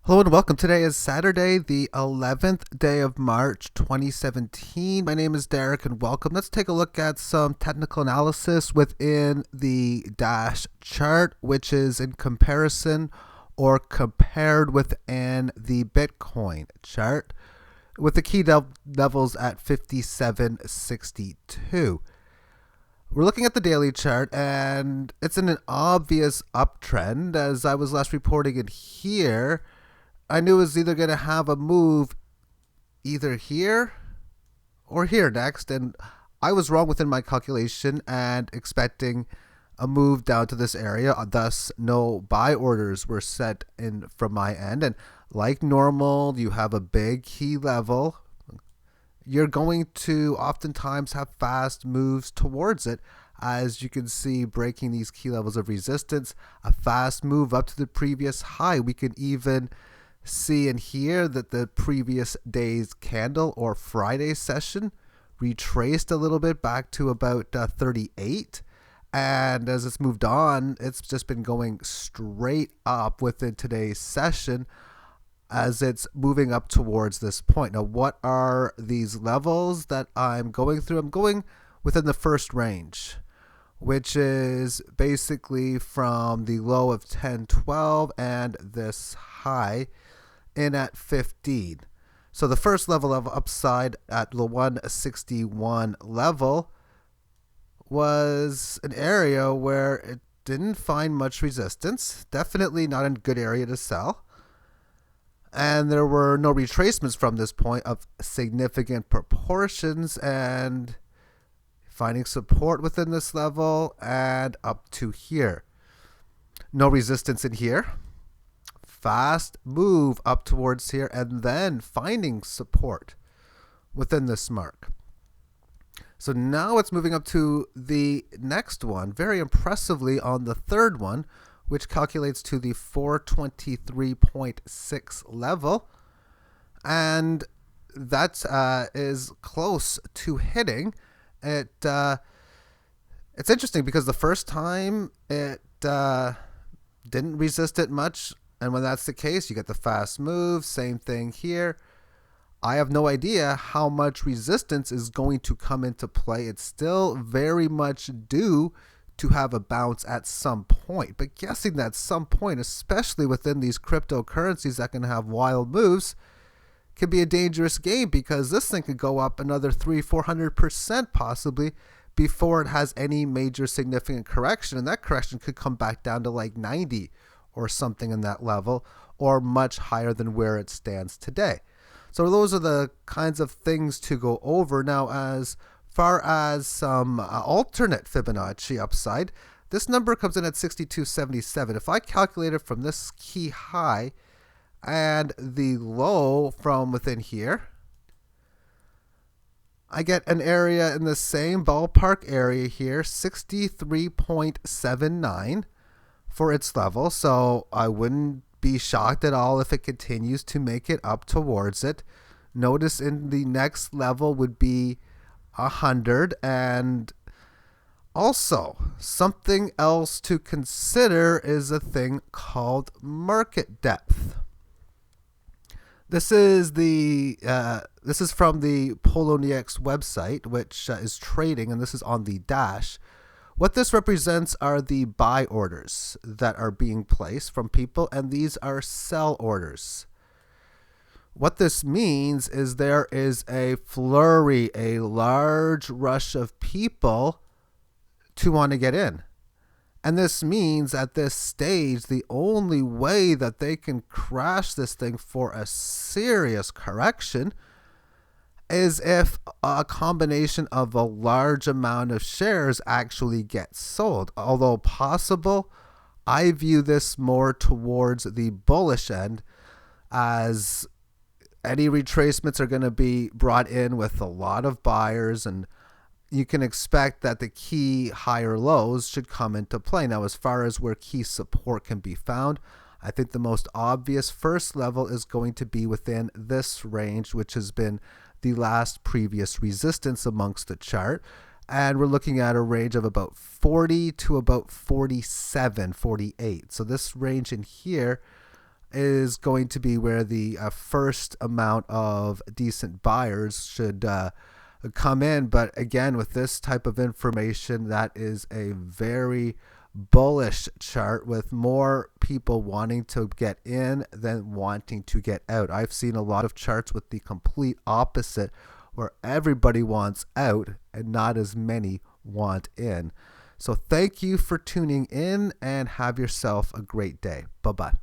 Hello and welcome. Today is Saturday, the 11th day of March 2017. My name is Derek and welcome. Let's take a look at some technical analysis within the Dash chart, which is in comparison or compared within the Bitcoin chart with the key levels at 57.62. We're looking at the daily chart and it's in an obvious uptrend. As I was last reporting it here, I knew it was either going to have a move either here or here next, and I was wrong within my calculation and expecting a move down to this area. Thus, no buy orders were set in from my end. And like normal, you have a big key level. You're going to oftentimes have fast moves towards it. As you can see, breaking these key levels of resistance, a fast move up to the previous high. We can even see and hear that the previous day's candle or Friday session retraced a little bit back to about 38, and as it's moved on, it's just been going straight up within today's session as it's moving up towards this point. Now, what are these levels that I'm going through? I'm going within the first range, which is basically from the low of 1012 and this high in at 15. So the first level of upside at the 161 level was an area where it didn't find much resistance. Definitely not a good area to sell. And there were no retracements from this point of significant proportions, and finding support within this level and up to here. No resistance in here. Fast move up towards here and then finding support within this mark. So now it's moving up to the next one, very impressively on the third one, which calculates to the 423.6 level. And that is close to hitting it. It's interesting because the first time it didn't resist it much. And when that's the case, you get the fast move. Same thing here. I have no idea how much resistance is going to come into play. It's still very much due to have a bounce at some point. But guessing that some point, especially within these cryptocurrencies that can have wild moves, can be a dangerous game because this thing could go up another 300-400% possibly before it has any major significant correction. And that correction could come back down to like 90 or something in that level, or much higher than where it stands today. So those are the kinds of things to go over. Now, as far as some alternate Fibonacci upside, this number comes in at 62.77. If I calculate it from this key high and the low from within here, I get an area in the same ballpark area here, 63.79. for its level, so I wouldn't be shocked at all if it continues to make it up towards it. Notice in the next level would be 100, and also something else to consider is a thing called market depth. This is from the Poloniex website, which is trading, and this is on the Dash. What this represents are the buy orders that are being placed from people, and these are sell orders. What this means is there is a flurry, a large rush of people to want to get in. And this means at this stage, the only way that they can crash this thing for a serious correction is if a combination of a large amount of shares actually gets sold. Although possible, I view this more towards the bullish end, as any retracements are going to be brought in with a lot of buyers, and you can expect that the key higher lows should come into play. Now, as far as where key support can be found, I think the most obvious first level is going to be within this range, which has been the last previous resistance amongst the chart. And we're looking at a range of about 40 to about 47, 48. So this range in here is going to be where the first amount of decent buyers should come in. But again, with this type of information, that is a very bullish chart with more people wanting to get in than wanting to get out. I've seen a lot of charts with the complete opposite, where everybody wants out and not as many want in. So thank you for tuning in and have yourself a great day. Bye-bye.